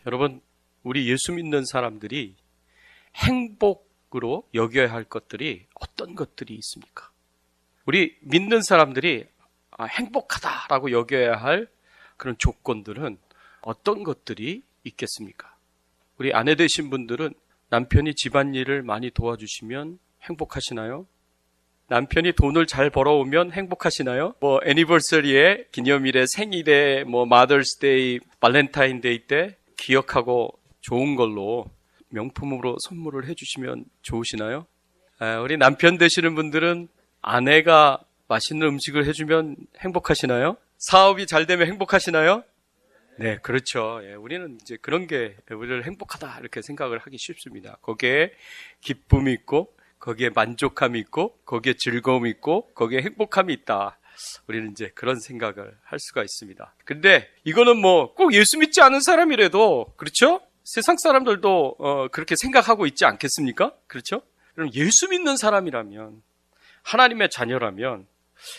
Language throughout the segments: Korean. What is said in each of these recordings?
여러분, 우리 예수 믿는 사람들이 행복으로 여겨야 할 것들이 어떤 것들이 있습니까? 우리 믿는 사람들이 행복하다라고 여겨야 할 그런 조건들은 어떤 것들이 있겠습니까? 우리 아내 되신 분들은 남편이 집안일을 많이 도와주시면 행복하시나요? 남편이 돈을 잘 벌어오면 행복하시나요? 애니버서리에, 기념일에, 생일에, 마더스데이, 발렌타인데이 때 기억하고 좋은 걸로 명품으로 선물을 해주시면 좋으시나요? 우리 남편 되시는 분들은 아내가 맛있는 음식을 해주면 행복하시나요? 사업이 잘 되면 행복하시나요? 네, 그렇죠. 우리는 이제 그런 게 우리를 행복하다 이렇게 생각을 하기 쉽습니다. 거기에 기쁨이 있고, 거기에 만족감이 있고, 거기에 즐거움이 있고, 거기에 행복함이 있다. 우리는 이제 그런 생각을 할 수가 있습니다. 근데 이거는 꼭 예수 믿지 않은 사람이라도, 그렇죠? 세상 사람들도 그렇게 생각하고 있지 않겠습니까? 그렇죠? 그럼 예수 믿는 사람이라면, 하나님의 자녀라면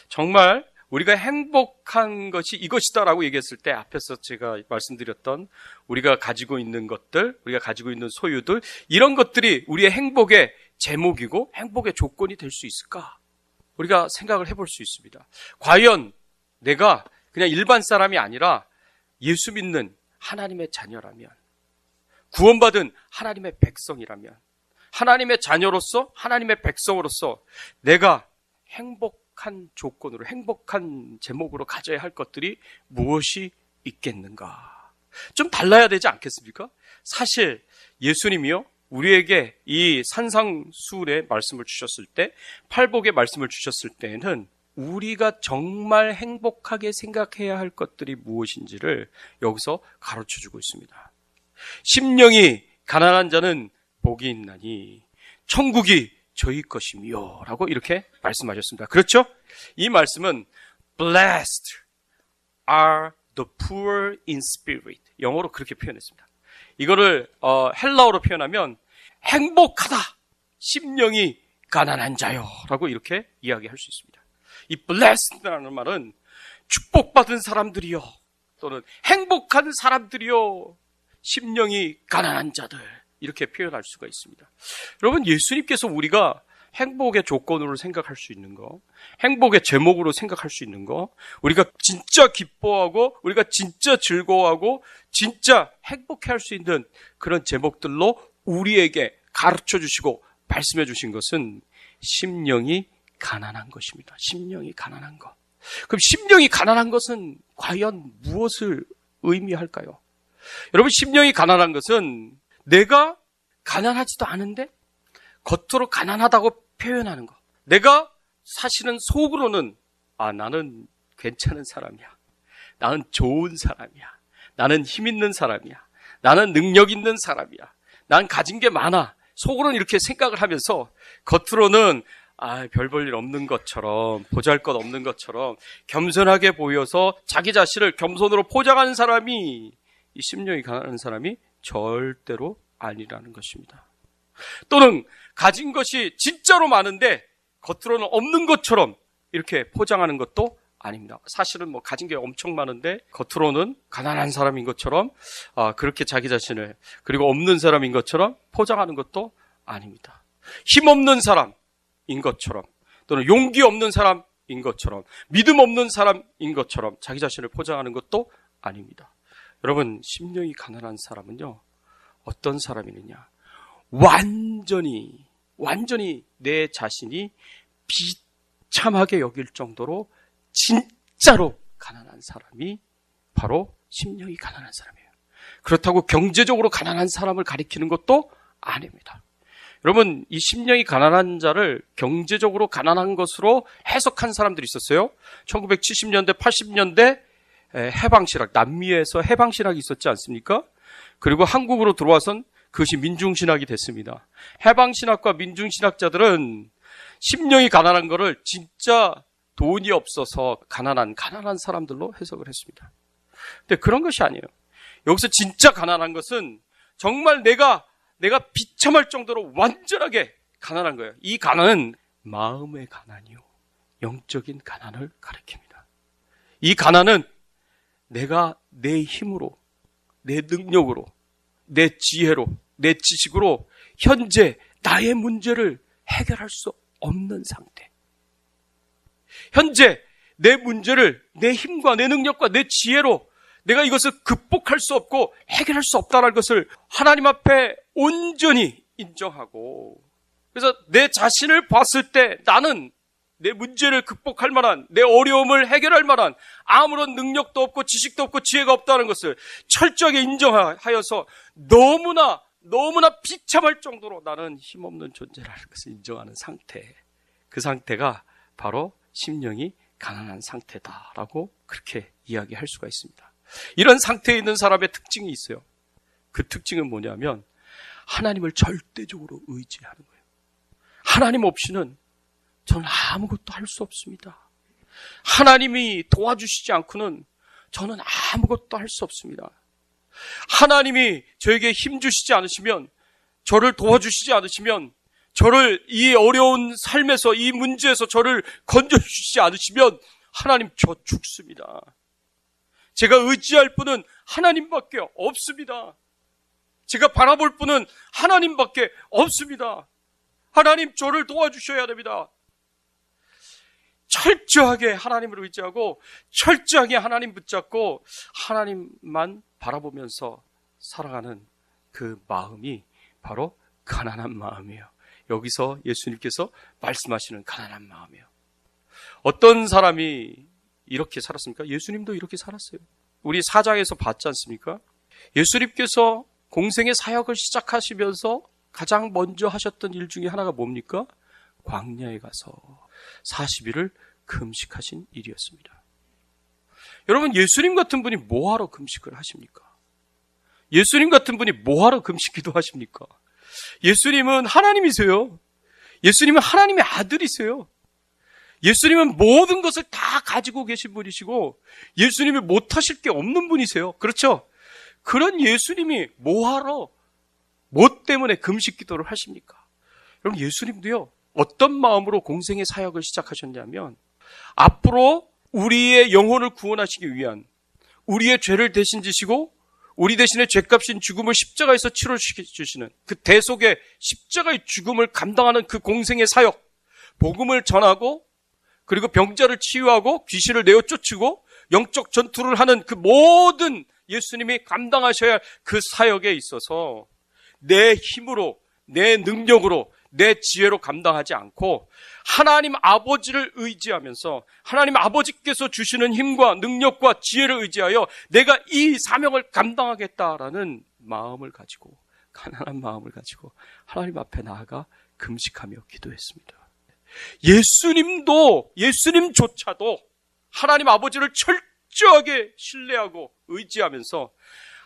정말 우리가 행복한 것이 이것이다라고 얘기했을 때 앞에서 제가 말씀드렸던 우리가 가지고 있는 것들, 우리가 가지고 있는 소유들, 이런 것들이 우리의 행복의 제목이고 행복의 조건이 될 수 있을까? 우리가 생각을 해볼 수 있습니다. 과연 내가 그냥 일반 사람이 아니라 예수 믿는 하나님의 자녀라면, 구원받은 하나님의 백성이라면, 하나님의 자녀로서, 하나님의 백성으로서 내가 행복한 조건으로, 행복한 제목으로 가져야 할 것들이 무엇이 있겠는가? 좀 달라야 되지 않겠습니까? 사실 예수님이요, 우리에게 이 산상수훈의 말씀을 주셨을 때, 팔복의 말씀을 주셨을 때는 우리가 정말 행복하게 생각해야 할 것들이 무엇인지를 여기서 가르쳐주고 있습니다. 심령이 가난한 자는 복이 있나니 천국이 저희 것이며 라고 이렇게 말씀하셨습니다. 그렇죠? 이 말씀은 Blessed are the poor in spirit, 영어로 그렇게 표현했습니다. 이거를 헬라어로 표현하면 행복하다, 심령이 가난한 자요 라고 이렇게 이야기할 수 있습니다. 이 blessed라는 말은 축복받은 사람들이요, 또는 행복한 사람들이요, 심령이 가난한 자들, 이렇게 표현할 수가 있습니다. 여러분, 예수님께서 우리가 행복의 조건으로 생각할 수 있는 거, 행복의 제목으로 생각할 수 있는 거, 우리가 진짜 기뻐하고 우리가 진짜 즐거워하고 진짜 행복해할 수 있는 그런 제목들로 우리에게 가르쳐 주시고 말씀해 주신 것은 심령이 가난한 것입니다. 심령이 가난한 것. 그럼 심령이 가난한 것은 과연 무엇을 의미할까요? 여러분, 심령이 가난한 것은 내가 가난하지도 않은데 겉으로 가난하다고 표현하는 거. 내가 사실은 속으로는 나는 괜찮은 사람이야. 나는 좋은 사람이야. 나는 힘 있는 사람이야. 나는 능력 있는 사람이야. 난 가진 게 많아. 속으로는 이렇게 생각을 하면서 겉으로는 별 볼 일 없는 것처럼, 보잘것 없는 것처럼 겸손하게 보여서 자기 자신을 겸손으로 포장하는 사람이, 이 심령이 가난한 사람이 절대로 아니라는 것입니다. 또는 가진 것이 진짜로 많은데 겉으로는 없는 것처럼 이렇게 포장하는 것도 아닙니다. 사실은 가진 게 엄청 많은데 겉으로는 가난한 사람인 것처럼 그렇게 자기 자신을, 그리고 없는 사람인 것처럼 포장하는 것도 아닙니다. 힘없는 사람인 것처럼, 또는 용기 없는 사람인 것처럼, 믿음 없는 사람인 것처럼 자기 자신을 포장하는 것도 아닙니다. 여러분, 심령이 가난한 사람은요, 어떤 사람이느냐? 완전히 내 자신이 비참하게 여길 정도로 진짜로 가난한 사람이 바로 심령이 가난한 사람이에요. 그렇다고 경제적으로 가난한 사람을 가리키는 것도 아닙니다. 여러분, 이 심령이 가난한 자를 경제적으로 가난한 것으로 해석한 사람들이 있었어요. 1970년대, 80년대 해방신학, 남미에서 해방신학이 있었지 않습니까? 그리고 한국으로 들어와선 그것이 민중신학이 됐습니다. 해방신학과 민중신학자들은 심령이 가난한 거를 진짜 돈이 없어서 가난한 사람들로 해석을 했습니다. 근데 그런 것이 아니에요. 여기서 진짜 가난한 것은 정말 내가 비참할 정도로 완전하게 가난한 거예요. 이 가난은 마음의 가난이요, 영적인 가난을 가리킵니다. 이 가난은 내가 내 힘으로, 내 능력으로, 내 지혜로, 내 지식으로 현재 나의 문제를 해결할 수 없는 상태. 현재 내 문제를 내 힘과 내 능력과 내 지혜로 내가 이것을 극복할 수 없고 해결할 수 없다는 것을 하나님 앞에 온전히 인정하고, 그래서 내 자신을 봤을 때 나는 내 문제를 극복할 만한, 내 어려움을 해결할 만한 아무런 능력도 없고 지식도 없고 지혜가 없다는 것을 철저하게 인정하여서 너무나 비참할 정도로 나는 힘없는 존재라는 것을 인정하는 상태, 그 상태가 바로 심령이 가난한 상태다라고 그렇게 이야기할 수가 있습니다. 이런 상태에 있는 사람의 특징이 있어요. 그 특징은 뭐냐면 하나님을 절대적으로 의지하는 거예요. 하나님 없이는 저는 아무것도 할 수 없습니다. 하나님이 도와주시지 않고는 저는 아무것도 할 수 없습니다. 하나님이 저에게 힘 주시지 않으시면, 저를 도와주시지 않으시면, 저를 이 어려운 삶에서, 이 문제에서 저를 건져주시지 않으시면 하나님 저 죽습니다. 제가 의지할 분은 하나님밖에 없습니다. 제가 바라볼 분은 하나님밖에 없습니다. 하나님 저를 도와주셔야 됩니다. 철저하게 하나님을 의지하고 철저하게 하나님 붙잡고 하나님만 바라보면서 살아가는 그 마음이 바로 가난한 마음이에요. 여기서 예수님께서 말씀하시는 가난한 마음이에요. 어떤 사람이 이렇게 살았습니까? 예수님도 이렇게 살았어요. 우리 4장에서 봤지 않습니까? 예수님께서 공생의 사역을 시작하시면서 가장 먼저 하셨던 일 중에 하나가 뭡니까? 광야에 가서 40일을 금식하신 일이었습니다. 여러분, 예수님 같은 분이 뭐하러 금식을 하십니까? 예수님 같은 분이 뭐하러 금식 기도하십니까? 예수님은 하나님이세요. 예수님은 하나님의 아들이세요. 예수님은 모든 것을 다 가지고 계신 분이시고 예수님이 못하실 게 없는 분이세요. 그렇죠? 그런 예수님이 뭐하러, 뭐 때문에 금식 기도를 하십니까? 여러분, 예수님도요, 어떤 마음으로 공생의 사역을 시작하셨냐면 앞으로 우리의 영혼을 구원하시기 위한, 우리의 죄를 대신 지시고 우리 대신에 죄값인 죽음을 십자가에서 치러주시는 그 대속의 십자가의 죽음을 감당하는 그 공생의 사역, 복음을 전하고 그리고 병자를 치유하고 귀신을 내어 쫓고 영적 전투를 하는 그 모든 예수님이 감당하셔야 할 그 사역에 있어서 내 힘으로, 내 능력으로, 내 지혜로 감당하지 않고 하나님 아버지를 의지하면서 하나님 아버지께서 주시는 힘과 능력과 지혜를 의지하여 내가 이 사명을 감당하겠다라는 마음을 가지고, 가난한 마음을 가지고 하나님 앞에 나아가 금식하며 기도했습니다. 예수님조차도 하나님 아버지를 철저하게 신뢰하고 의지하면서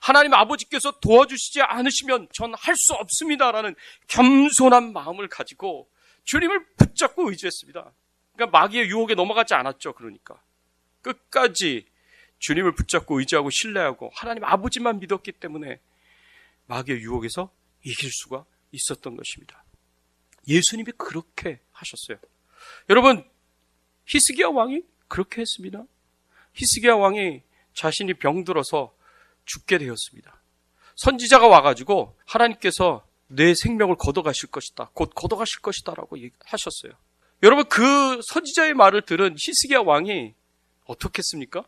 하나님 아버지께서 도와주시지 않으시면 전 할 수 없습니다라는 겸손한 마음을 가지고 주님을 붙잡고 의지했습니다. 그러니까 마귀의 유혹에 넘어가지 않았죠. 그러니까 끝까지 주님을 붙잡고 의지하고 신뢰하고 하나님 아버지만 믿었기 때문에 마귀의 유혹에서 이길 수가 있었던 것입니다. 예수님이 그렇게 하셨어요. 여러분, 히스기야 왕이 그렇게 했습니다. 히스기야 왕이 자신이 병들어서 죽게 되었습니다. 선지자가 와가지고 하나님께서 내 생명을 걷어가실 것이다, 곧 걷어가실 것이다 라고 하셨어요. 여러분, 그 선지자의 말을 들은 히스기야 왕이 어떻게 했습니까?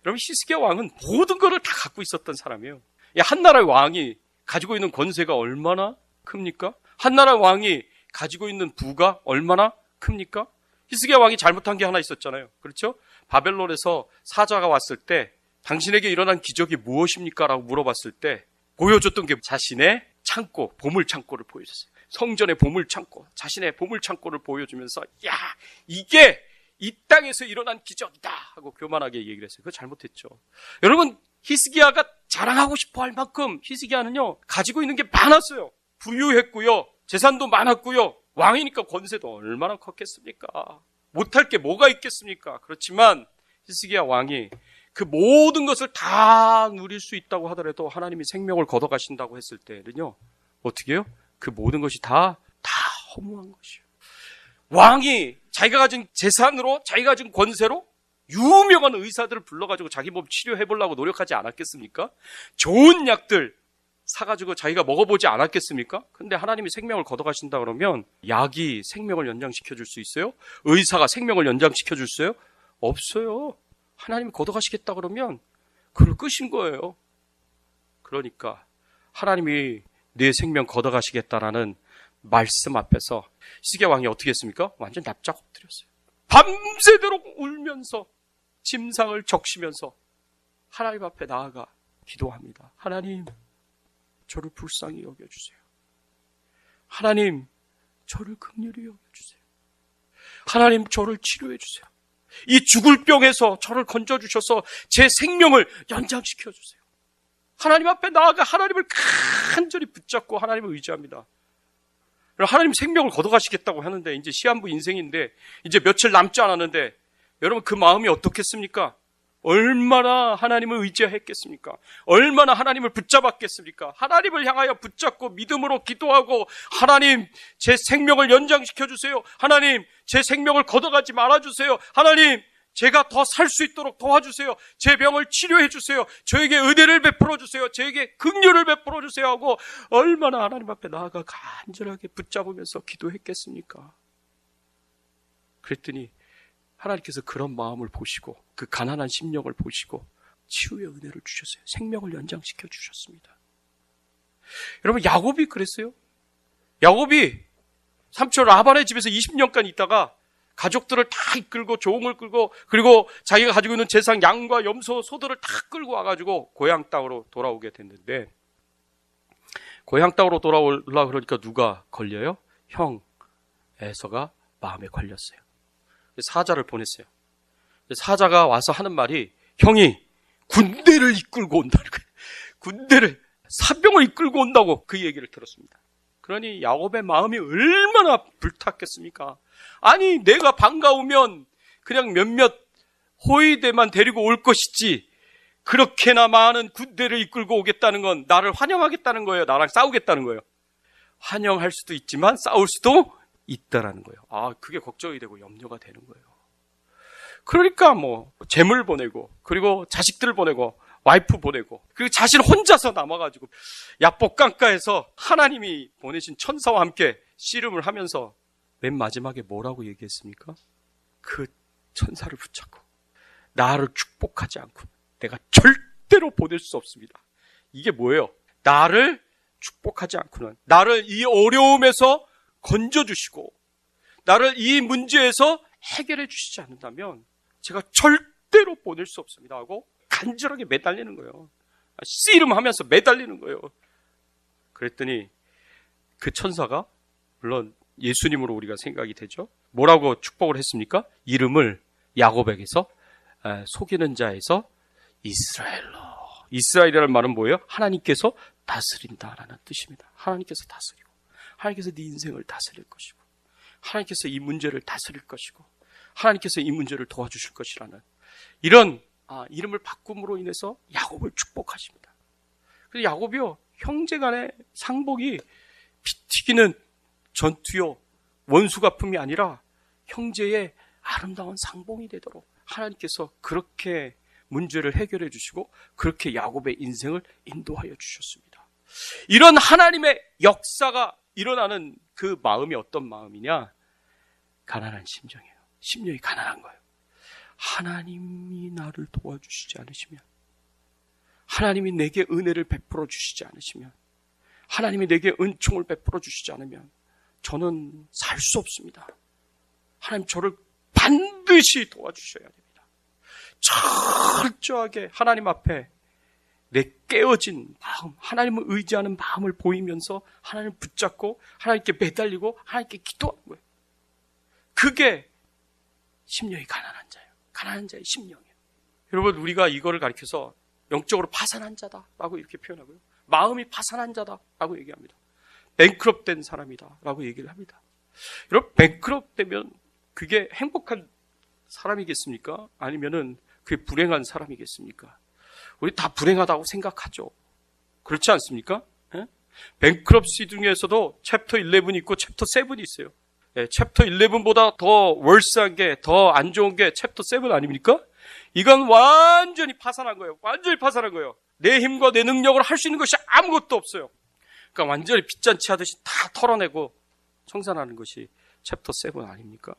여러분, 히스기야 왕은 모든 것을 다 갖고 있었던 사람이에요. 한 나라의 왕이 가지고 있는 권세가 얼마나 큽니까? 한 나라의 왕이 가지고 있는 부가 얼마나 큽니까? 히스기야 왕이 잘못한 게 하나 있었잖아요. 그렇죠? 바벨론에서 사자가 왔을 때 당신에게 일어난 기적이 무엇입니까? 라고 물어봤을 때 보여줬던 게 자신의 창고, 보물창고를 보여줬어요. 성전의 보물창고, 자신의 보물창고를 보여주면서 야, 이게 이 땅에서 일어난 기적이다 하고 교만하게 얘기를 했어요. 그거 잘못했죠. 여러분, 히스기야가 자랑하고 싶어 할 만큼 히스기야는요, 가지고 있는 게 많았어요. 부유했고요, 재산도 많았고요, 왕이니까 권세도 얼마나 컸겠습니까? 못할 게 뭐가 있겠습니까? 그렇지만 히스기야 왕이 그 모든 것을 다 누릴 수 있다고 하더라도 하나님이 생명을 걷어가신다고 했을 때는요, 어떻게 해요? 그 모든 것이 다 허무한 것이에요. 왕이 자기가 가진 재산으로, 자기가 가진 권세로 유명한 의사들을 불러가지고 자기 몸 치료해보려고 노력하지 않았겠습니까? 좋은 약들, 사가지고 자기가 먹어보지 않았겠습니까? 근데 하나님이 생명을 걷어가신다 그러면 약이 생명을 연장시켜 줄 수 있어요? 의사가 생명을 연장시켜 줄 수 있어요? 없어요. 하나님이 걷어가시겠다 그러면 그걸 끄신 거예요. 그러니까 하나님이 내 생명 걷어가시겠다라는 말씀 앞에서 시기야 왕이 어떻게 했습니까? 완전 납작 엎드렸어요. 밤새도록 울면서 침상을 적시면서 하나님 앞에 나아가 기도합니다. 하나님, 저를 불쌍히 여겨주세요. 하나님, 저를 긍휼히 여겨주세요. 하나님, 저를 치료해주세요. 이 죽을 병에서 저를 건져주셔서 제 생명을 연장시켜주세요. 하나님 앞에 나아가 하나님을 간절히 붙잡고 하나님을 의지합니다. 하나님 생명을 걷어가시겠다고 하는데 이제 시한부 인생인데 이제 며칠 남지 않았는데 여러분 그 마음이 어떻겠습니까? 얼마나 하나님을 의지했겠습니까? 얼마나 하나님을 붙잡았겠습니까? 하나님을 향하여 붙잡고 믿음으로 기도하고 하나님 제 생명을 연장시켜 주세요. 하나님 제 생명을 걷어가지 말아주세요. 하나님 제가 더 살 수 있도록 도와주세요. 제 병을 치료해 주세요. 저에게 은혜를 베풀어 주세요. 저에게 긍휼을 베풀어 주세요 하고 얼마나 하나님 앞에 나아가 간절하게 붙잡으면서 기도했겠습니까? 그랬더니 하나님께서 그런 마음을 보시고 그 가난한 심령을 보시고 치유의 은혜를 주셨어요. 생명을 연장시켜 주셨습니다. 여러분 야곱이 그랬어요. 야곱이 삼촌 라반의 집에서 20년간 있다가 가족들을 다 이끌고 종을 끌고 그리고 자기가 가지고 있는 재산 양과 염소 소들을 다 끌고 와가지고 고향 땅으로 돌아오게 됐는데 고향 땅으로 돌아오려고 그러니까 누가 걸려요? 형 에서가 마음에 걸렸어요. 사자를 보냈어요. 사자가 와서 하는 말이 형이 군대를 이끌고 온다는 거예요. 군대를 사병을 이끌고 온다고 그 얘기를 들었습니다. 그러니 야곱의 마음이 얼마나 불탔겠습니까? 아니 내가 반가우면 그냥 몇몇 호위대만 데리고 올 것이지 그렇게나 많은 군대를 이끌고 오겠다는 건 나를 환영하겠다는 거예요. 나랑 싸우겠다는 거예요. 환영할 수도 있지만 싸울 수도 있다라는 거예요. 아, 그게 걱정이 되고 염려가 되는 거예요. 그러니까 뭐 재물 보내고 그리고 자식들 보내고 와이프 보내고 그리고 자신 혼자서 남아가지고 야복강가에서 하나님이 보내신 천사와 함께 씨름을 하면서 맨 마지막에 뭐라고 얘기했습니까? 그 천사를 붙잡고 나를 축복하지 않고 내가 절대로 보낼 수 없습니다. 이게 뭐예요? 나를 축복하지 않고는 나를 이 어려움에서 건져주시고 나를 이 문제에서 해결해 주시지 않는다면 제가 절대로 보낼 수 없습니다 하고 간절하게 매달리는 거예요. 씨름하면서 매달리는 거예요. 그랬더니 그 천사가 물론 예수님으로 우리가 생각이 되죠. 뭐라고 축복을 했습니까? 이름을 야곱에게서 속이는 자에서 이스라엘로. 이스라엘이라는 말은 뭐예요? 하나님께서 다스린다라는 뜻입니다. 하나님께서 다스리고 하나님께서 네 인생을 다스릴 것이고 하나님께서 이 문제를 다스릴 것이고 하나님께서 이 문제를 도와주실 것이라는 이런 이름을 바꿈으로 인해서 야곱을 축복하십니다. 그래서 야곱이요 형제 간의 상복이 피 튀기는 전투요 원수가품이 아니라 형제의 아름다운 상봉이 되도록 하나님께서 그렇게 문제를 해결해 주시고 그렇게 야곱의 인생을 인도하여 주셨습니다. 이런 하나님의 역사가 일어나는 그 마음이 어떤 마음이냐? 가난한 심정이에요. 심령이 가난한 거예요. 하나님이 나를 도와주시지 않으시면 하나님이 내게 은혜를 베풀어 주시지 않으시면 하나님이 내게 은총을 베풀어 주시지 않으면 저는 살 수 없습니다. 하나님 저를 반드시 도와주셔야 됩니다. 철저하게 하나님 앞에 내 깨어진 마음, 하나님을 의지하는 마음을 보이면서 하나님을 붙잡고 하나님께 매달리고 하나님께 기도하는 거예요. 그게 심령이 가난한 자예요. 가난한 자의 심령이에요. 여러분 우리가 이거를 가리켜서 영적으로 파산한 자다라고 이렇게 표현하고요. 마음이 파산한 자다라고 얘기합니다. 뱅크럽된 사람이다라고 얘기를 합니다. 여러분 뱅크럽되면 그게 행복한 사람이겠습니까? 아니면은 그게 불행한 사람이겠습니까? 우리 다 불행하다고 생각하죠. 그렇지 않습니까? 뱅크럽시 중에서도 챕터 11이 있고 챕터 7이 있어요. 챕터 11보다 더 월스한 게, 더 안 좋은 게 챕터 7 아닙니까? 이건 완전히 파산한 거예요. 완전히 파산한 거예요. 내 힘과 내 능력으로 할 수 있는 것이 아무것도 없어요. 그러니까 완전히 빚잔치 하듯이 다 털어내고 청산하는 것이 챕터 7 아닙니까?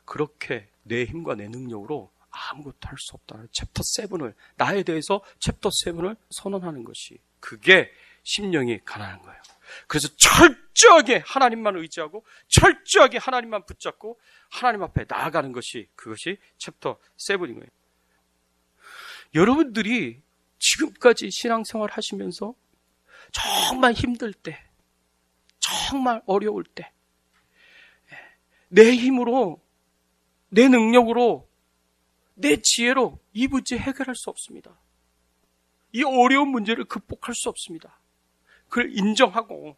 그렇게 내 힘과 내 능력으로 아무것도 할 수 없다. 챕터 7을, 나에 대해서 챕터 7을 선언하는 것이, 그게 심령이 가난한 거예요. 그래서 철저하게 하나님만 의지하고 철저하게 하나님만 붙잡고 하나님 앞에 나아가는 것이, 그것이 챕터 7인 거예요. 여러분들이 지금까지 신앙생활 하시면서 정말 힘들 때, 정말 어려울 때, 내 힘으로, 내 능력으로, 내 지혜로 이 문제 해결할 수 없습니다. 이 어려운 문제를 극복할 수 없습니다. 그걸 인정하고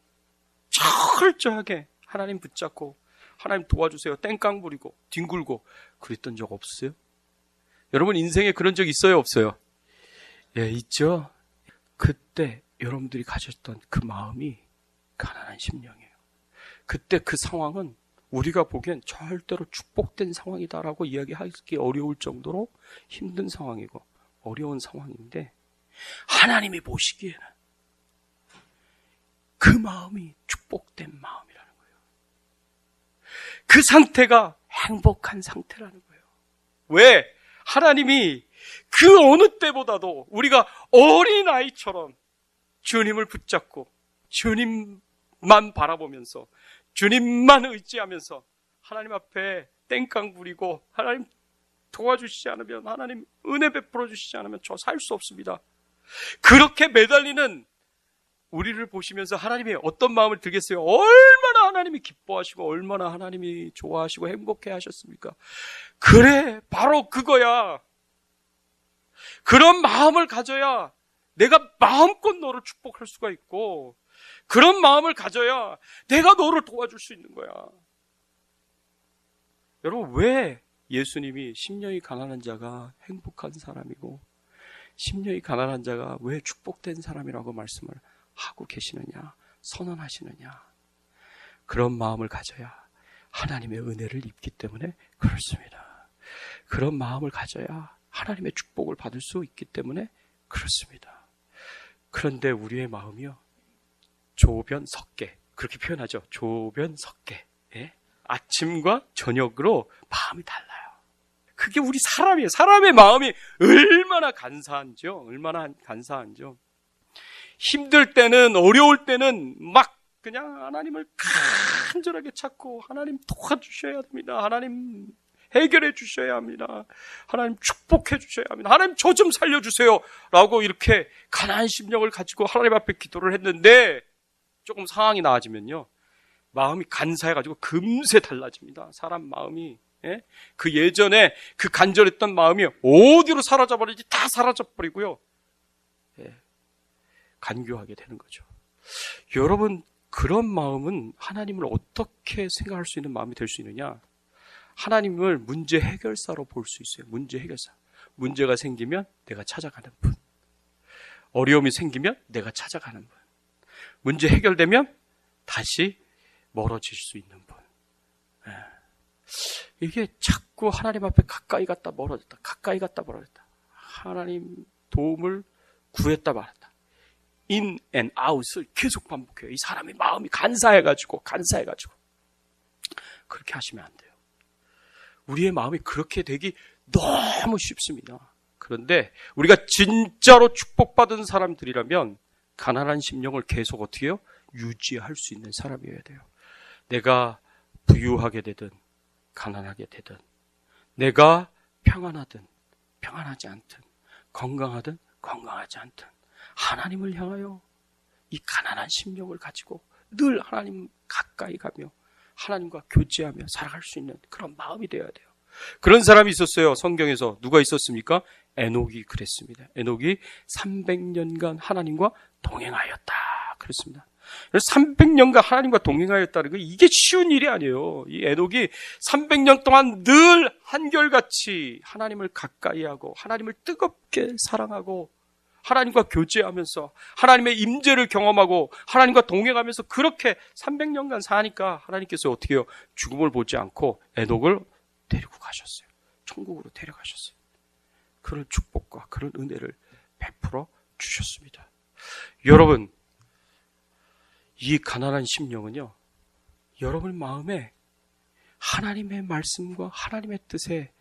철저하게 하나님 붙잡고 하나님 도와주세요, 땡깡 부리고 뒹굴고 그랬던 적 없어요? 여러분 인생에 그런 적 있어요, 없어요? 예, 있죠. 그때 여러분들이 가졌던 그 마음이 가난한 심령이에요. 그때 그 상황은 우리가 보기엔 절대로 축복된 상황이다라고 이야기하기 어려울 정도로 힘든 상황이고 어려운 상황인데, 하나님이 보시기에는 그 마음이 축복된 마음이라는 거예요. 그 상태가 행복한 상태라는 거예요. 왜? 하나님이 그 어느 때보다도 우리가 어린아이처럼 주님을 붙잡고 주님만 바라보면서 주님만 의지하면서 하나님 앞에 땡깡 부리고 하나님 도와주시지 않으면, 하나님 은혜 베풀어 주시지 않으면 저 살 수 없습니다. 그렇게 매달리는 우리를 보시면서 하나님이 어떤 마음을 들겠어요? 얼마나 하나님이 기뻐하시고 얼마나 하나님이 좋아하시고 행복해 하셨습니까? 그래, 바로 그거야. 그런 마음을 가져야 내가 마음껏 너를 축복할 수가 있고, 그런 마음을 가져야 내가 너를 도와줄 수 있는 거야. 여러분, 왜 예수님이 심령이 가난한 자가 행복한 사람이고 심령이 가난한 자가 왜 축복된 사람이라고 말씀을 하고 계시느냐, 선언하시느냐? 그런 마음을 가져야 하나님의 은혜를 입기 때문에 그렇습니다. 그런 마음을 가져야 하나님의 축복을 받을 수 있기 때문에 그렇습니다. 그런데 우리의 마음이요, 조변석계, 그렇게 표현하죠. 조변석계. 예? 아침과 저녁으로 마음이 달라요. 그게 우리 사람이에요. 사람의 마음이 얼마나 간사한지요. 얼마나 간사한지요. 힘들 때는, 어려울 때는 막 그냥 하나님을 간절하게 찾고 하나님 도와주셔야 됩니다. 하나님 해결해 주셔야 합니다. 하나님 축복해 주셔야 합니다. 하나님 저 좀 살려주세요 라고 이렇게 가난한 심령을 가지고 하나님 앞에 기도를 했는데, 조금 상황이 나아지면요, 마음이 간사해가지고 금세 달라집니다. 사람 마음이. 예? 그 예전에 그 간절했던 마음이 어디로 사라져버리지 다 사라져버리고요, 예, 간교하게 되는 거죠. 여러분, 그런 마음은 하나님을 어떻게 생각할 수 있는 마음이 될 수 있느냐? 하나님을 문제 해결사로 볼 수 있어요. 문제 해결사. 문제가 생기면 내가 찾아가는 분, 어려움이 생기면 내가 찾아가는 분, 문제 해결되면 다시 멀어질 수 있는 분. 예. 이게 자꾸 하나님 앞에 가까이 갔다 멀어졌다, 가까이 갔다 멀어졌다, 하나님 도움을 구했다 말았다, in and out을 계속 반복해요. 이 사람의 마음이 간사해가지고 그렇게 하시면 안 돼요. 우리의 마음이 그렇게 되기 너무 쉽습니다. 그런데 우리가 진짜로 축복받은 사람들이라면 가난한 심령을 계속 어떻게 해요? 유지할 수 있는 사람이어야 돼요. 내가 부유하게 되든 가난하게 되든, 내가 평안하든 평안하지 않든, 건강하든 건강하지 않든, 하나님을 향하여 이 가난한 심령을 가지고 늘 하나님 가까이 가며 하나님과 교제하며 살아갈 수 있는 그런 마음이 되어야 돼요. 그런 사람이 있었어요. 성경에서 누가 있었습니까? 에녹이 그랬습니다. 에녹이 300년간 하나님과 동행하였다 그랬습니다. 300년간 하나님과 동행하였다는 거, 이게 쉬운 일이 아니에요. 이 에녹이 300년 동안 늘 한결같이 하나님을 가까이 하고 하나님을 뜨겁게 사랑하고 하나님과 교제하면서 하나님의 임재를 경험하고 하나님과 동행하면서 그렇게 300년간 사니까 하나님께서 어떻게 해요? 죽음을 보지 않고 에녹을 데리고 가셨어요. 천국으로 데려가셨어요. 그런 축복과 그런 은혜를 베풀어 주셨습니다. 여러분, 이 가난한 심령은요, 여러분 마음에 하나님의 말씀과 하나님의 뜻에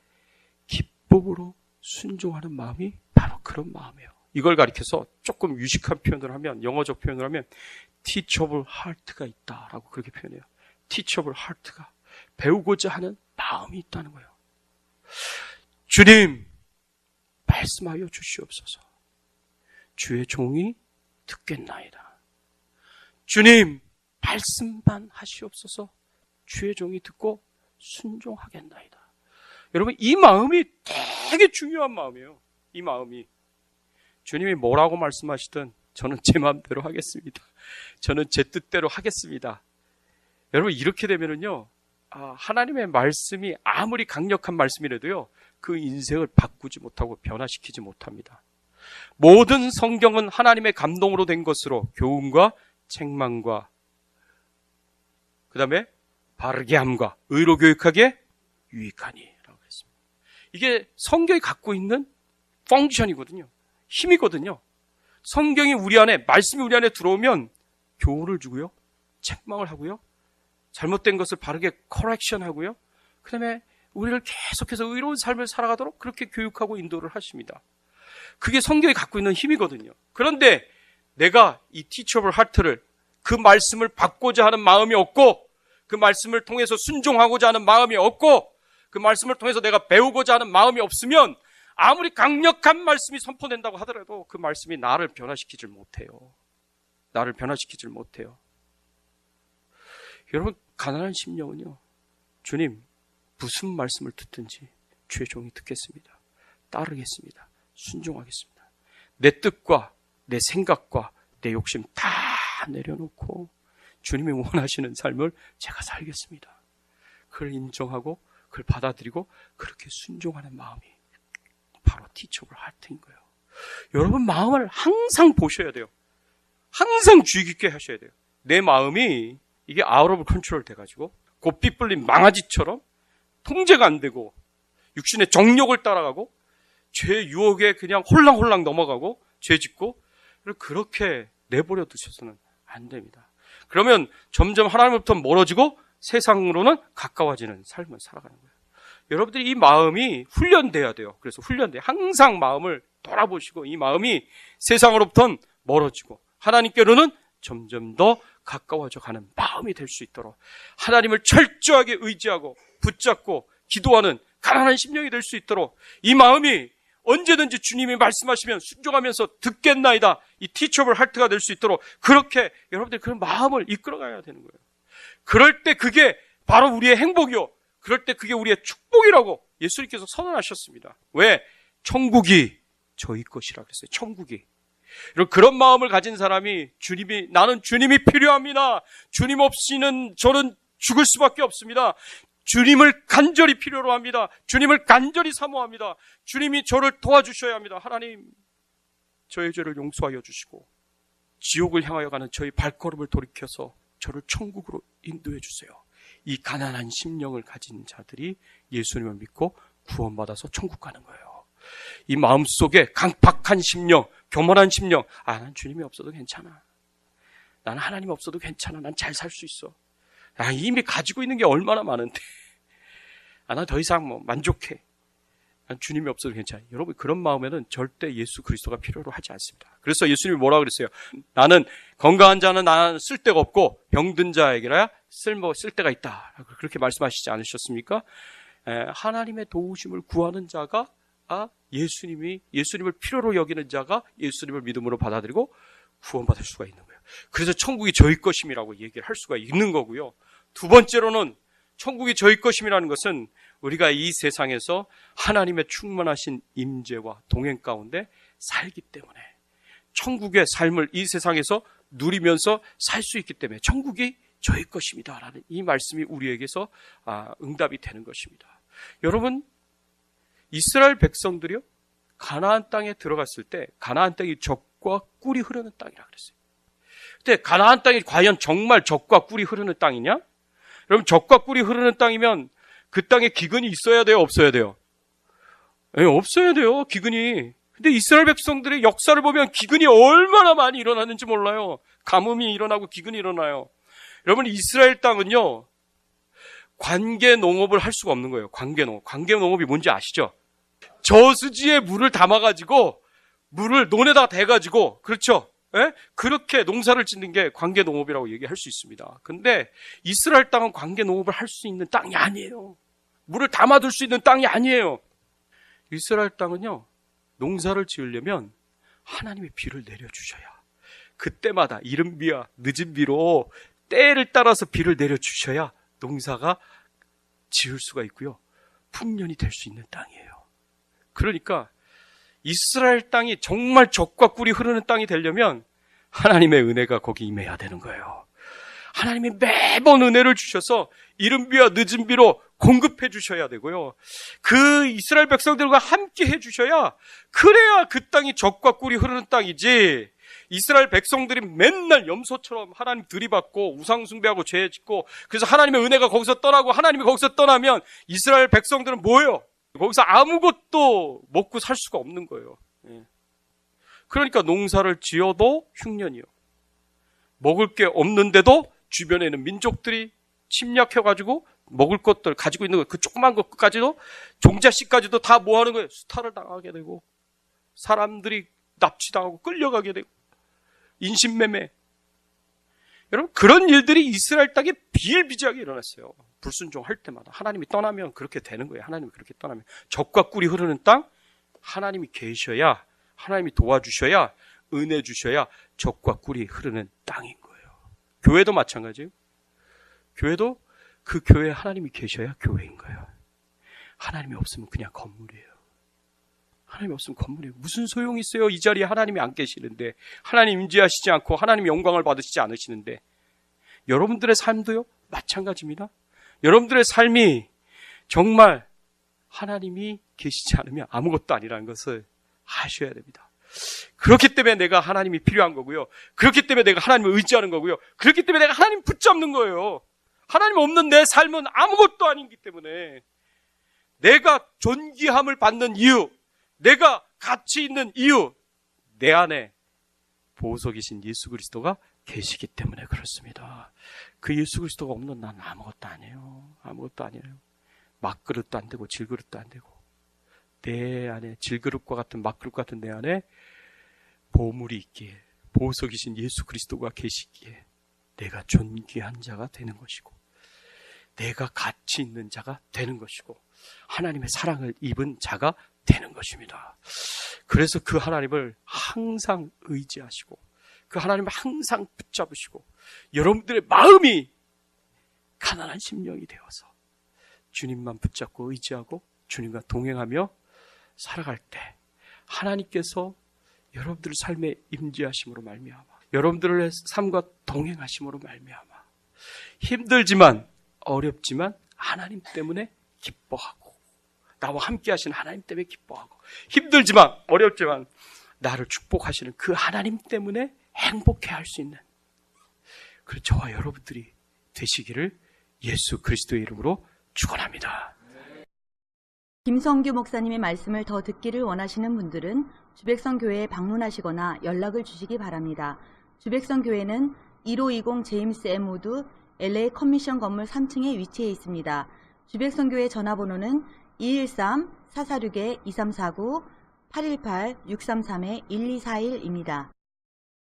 기쁨으로 순종하는 마음이 바로 그런 마음이에요. 이걸 가리켜서 조금 유식한 표현을 하면, 영어적 표현을 하면 teachable heart가 있다라고 그렇게 표현해요. teachable heart가, 배우고자 하는 마음이 있다는 거예요. 주님, 말씀하여 주시옵소서. 주의 종이 듣겠나이다. 주님, 말씀만 하시옵소서. 주의 종이 듣고 순종하겠나이다. 여러분, 이 마음이 되게 중요한 마음이에요. 이 마음이. 주님이 뭐라고 말씀하시든 저는 제 마음대로 하겠습니다. 저는 제 뜻대로 하겠습니다. 여러분, 이렇게 되면은요, 하나님의 말씀이 아무리 강력한 말씀이라도요, 그 인생을 바꾸지 못하고 변화시키지 못합니다. 모든 성경은 하나님의 감동으로 된 것으로 교훈과 책망과 그 다음에 바르게 함과 의로 교육하기에 유익하니 라고 했습니다. 이게 성경이 갖고 있는 펑션이거든요. 힘이거든요. 성경이 우리 안에, 말씀이 우리 안에 들어오면 교훈을 주고요, 책망을 하고요, 잘못된 것을 바르게 커렉션 하고요, 그 다음에 우리를 계속해서 의로운 삶을 살아가도록 그렇게 교육하고 인도를 하십니다. 그게 성경이 갖고 있는 힘이거든요. 그런데 내가 이 teachable heart를, 그 말씀을 받고자 하는 마음이 없고, 그 말씀을 통해서 순종하고자 하는 마음이 없고, 그 말씀을 통해서 내가 배우고자 하는 마음이 없으면 아무리 강력한 말씀이 선포된다고 하더라도 그 말씀이 나를 변화시키질 못해요. 나를 변화시키질 못해요. 여러분, 가난한 심령은요, 주님, 무슨 말씀을 듣든지 주의 종이 듣겠습니다. 따르겠습니다. 순종하겠습니다. 내 뜻과 내 생각과 내 욕심 다 내려놓고 주님이 원하시는 삶을 제가 살겠습니다. 그걸 인정하고 그걸 받아들이고 그렇게 순종하는 마음이 바로 teachable heart인 거예요. 여러분, 마음을 항상 보셔야 돼요. 항상 주의 깊게 하셔야 돼요. 내 마음이 이게 out of control 돼가지고 고삐 뿔린 망아지처럼 통제가 안 되고 육신의 정욕을 따라가고 죄의 유혹에 그냥 홀랑홀랑 넘어가고 죄 짓고 그렇게 내버려 두셔서는 안 됩니다. 그러면 점점 하나님으로부터 멀어지고 세상으로는 가까워지는 삶을 살아가는 거예요. 여러분들이 이 마음이 훈련돼야 돼요. 그래서 훈련돼. 항상 마음을 돌아보시고 이 마음이 세상으로부터는 멀어지고 하나님께로는 점점 더 가까워져 가는 마음이 될 수 있도록 하나님을 철저하게 의지하고 붙잡고 기도하는 가난한 심령이 될 수 있도록 이 마음이 언제든지 주님이 말씀하시면 순종하면서 듣겠나이다. 이 teachable heart가 될 수 있도록 그렇게 여러분들 그런 마음을 이끌어가야 되는 거예요. 그럴 때 그게 바로 우리의 행복이요. 그럴 때 그게 우리의 축복이라고 예수님께서 선언하셨습니다. 왜? 천국이 저희 것이라 그랬어요. 천국이. 그런 마음을 가진 사람이 나는 주님이 필요합니다. 주님 없이는 저는 죽을 수밖에 없습니다. 주님을 간절히 필요로 합니다. 주님을 간절히 사모합니다. 주님이 저를 도와주셔야 합니다. 하나님, 저의 죄를 용서하여 주시고 지옥을 향하여 가는 저희 발걸음을 돌이켜서 저를 천국으로 인도해 주세요. 이 가난한 심령을 가진 자들이 예수님을 믿고 구원받아서 천국 가는 거예요. 이 마음속에 강팍한 심령, 교만한 심령, 난 주님이 없어도 괜찮아. 나는 하나님 없어도 괜찮아. 난 잘 살 수 있어. 이미 가지고 있는 게 얼마나 많은데. 난 더 이상 만족해. 난 주님이 없어도 괜찮아. 여러분, 그런 마음에는 절대 예수 그리스도가 필요로 하지 않습니다. 그래서 예수님이 뭐라고 그랬어요? 나는 건강한 자는 나는 쓸데가 없고 병든 자에게야 쓸데가 있다. 그렇게 말씀하시지 않으셨습니까? 하나님의 도우심을 구하는 자가 예수님을 필요로 여기는 자가 예수님을 믿음으로 받아들이고 구원받을 수가 있는 거예요. 그래서 천국이 저희 것임이라고 얘기를 할 수가 있는 거고요. 두 번째로는 천국이 저희 것임이라는 것은 우리가 이 세상에서 하나님의 충만하신 임재와 동행 가운데 살기 때문에 천국의 삶을 이 세상에서 누리면서 살 수 있기 때문에 천국이 저희 것입니다라는 이 말씀이 우리에게서 응답이 되는 것입니다. 여러분, 이스라엘 백성들이요, 가나안 땅에 들어갔을 때 가나안 땅이 젖과 꿀이 흐르는 땅이라 그랬어요. 근데 가나안 땅이 과연 정말 젖과 꿀이 흐르는 땅이냐? 여러분, 젖과 꿀이 흐르는 땅이면 그 땅에 기근이 있어야 돼요, 없어야 돼요? 없어야 돼요, 기근이. 근데 근데 이스라엘 백성들의 역사를 보면 기근이 얼마나 많이 일어났는지 몰라요. 가뭄이 일어나고 기근이 일어나요. 여러분, 이스라엘 땅은요, 관계 농업을 할 수가 없는 거예요. 관계 농업. 관계 농업이 뭔지 아시죠? 저수지에 물을 담아가지고 물을 논에다 대가지고, 그렇죠? 예? 그렇게 농사를 짓는 게 관계 농업이라고 얘기할 수 있습니다. 근데 이스라엘 땅은 관계 농업을 할 수 있는 땅이 아니에요. 물을 담아둘 수 있는 땅이 아니에요. 이스라엘 땅은요, 농사를 지으려면 하나님의 비를 내려주셔야, 그때마다 이른 비와 늦은 비로 때를 따라서 비를 내려주셔야 농사가 지을 수가 있고요, 풍년이 될 수 있는 땅이에요. 그러니까 이스라엘 땅이 정말 젖과 꿀이 흐르는 땅이 되려면 하나님의 은혜가 거기 임해야 되는 거예요. 하나님이 매번 은혜를 주셔서 이른 비와 늦은 비로 공급해 주셔야 되고요, 그 이스라엘 백성들과 함께 해 주셔야, 그래야 그 땅이 젖과 꿀이 흐르는 땅이지, 이스라엘 백성들이 맨날 염소처럼 하나님 들이받고 우상 숭배하고 죄 짓고, 그래서 하나님의 은혜가 거기서 떠나고 하나님이 거기서 떠나면 이스라엘 백성들은 뭐예요? 거기서 아무것도 먹고 살 수가 없는 거예요. 그러니까 농사를 지어도 흉년이요, 먹을 게 없는데도 주변에 있는 민족들이 침략해가지고 먹을 것들 가지고 있는 거, 그 조그만 것까지도, 종자씨까지도 다 뭐 하는 거예요? 수탈을 당하게 되고, 사람들이 납치당하고 끌려가게 되고, 인신매매. 여러분, 그런 일들이 이스라엘 땅에 비일비재하게 일어났어요. 불순종할 때마다. 하나님이 떠나면 그렇게 되는 거예요. 하나님이 그렇게 떠나면. 젖과 꿀이 흐르는 땅, 하나님이 계셔야, 하나님이 도와주셔야, 은혜 주셔야 젖과 꿀이 흐르는 땅인 거예요. 교회도 마찬가지예요. 교회도 그 교회에 하나님이 계셔야 교회인 거예요. 하나님이 없으면 그냥 건물이에요. 하나님이 없으면 건물이에요. 무슨 소용이 있어요? 이 자리에 하나님이 안 계시는데, 하나님 임재하시지 않고 하나님 영광을 받으시지 않으시는데. 여러분들의 삶도요, 마찬가지입니다. 여러분들의 삶이 정말 하나님이 계시지 않으면 아무것도 아니라는 것을 아셔야 됩니다. 그렇기 때문에 내가 하나님이 필요한 거고요, 그렇기 때문에 내가 하나님을 의지하는 거고요, 그렇기 때문에 내가 하나님 붙잡는 거예요. 하나님 없는 내 삶은 아무것도 아니기 때문에, 내가 존귀함을 받는 이유, 내가 가치 있는 이유, 내 안에 보석이신 예수 그리스도가 계시기 때문에 그렇습니다. 그 예수 그리스도가 없는 난 아무것도 아니에요. 아무것도 아니에요. 막그릇도 안 되고 질그릇도 안 되고, 내 안에 질그릇과 같은 막그릇 같은 내 안에 보물이 있기에, 보석이신 예수 그리스도가 계시기에 내가 존귀한 자가 되는 것이고, 내가 가치 있는 자가 되는 것이고, 하나님의 사랑을 입은 자가 되는 것입니다. 그래서 그 하나님을 항상 의지하시고, 그 하나님을 항상 붙잡으시고, 여러분들의 마음이 가난한 심령이 되어서 주님만 붙잡고 의지하고 주님과 동행하며 살아갈 때, 하나님께서 여러분들의 삶에 임재하심으로 말미암아, 여러분들의 삶과 동행하심으로 말미암아, 힘들지만 어렵지만 하나님 때문에 기뻐하고, 나와 함께 하시는 하나님 때문에 기뻐하고, 힘들지만 어렵지만 나를 축복하시는 그 하나님 때문에 행복해할 수 있는, 그 저와 여러분들이 되시기를 예수 그리스도의 이름으로 축원합니다. 김성규 목사님의 말씀을 더 듣기를 원하시는 분들은 주백성교회에 방문하시거나 연락을 주시기 바랍니다. 주백성교회는 1520 제임스 M 우드 LA 커미션 건물 3층에 위치해 있습니다. 주백성교회 전화번호는 213-446-2349, 818-633-1241입니다.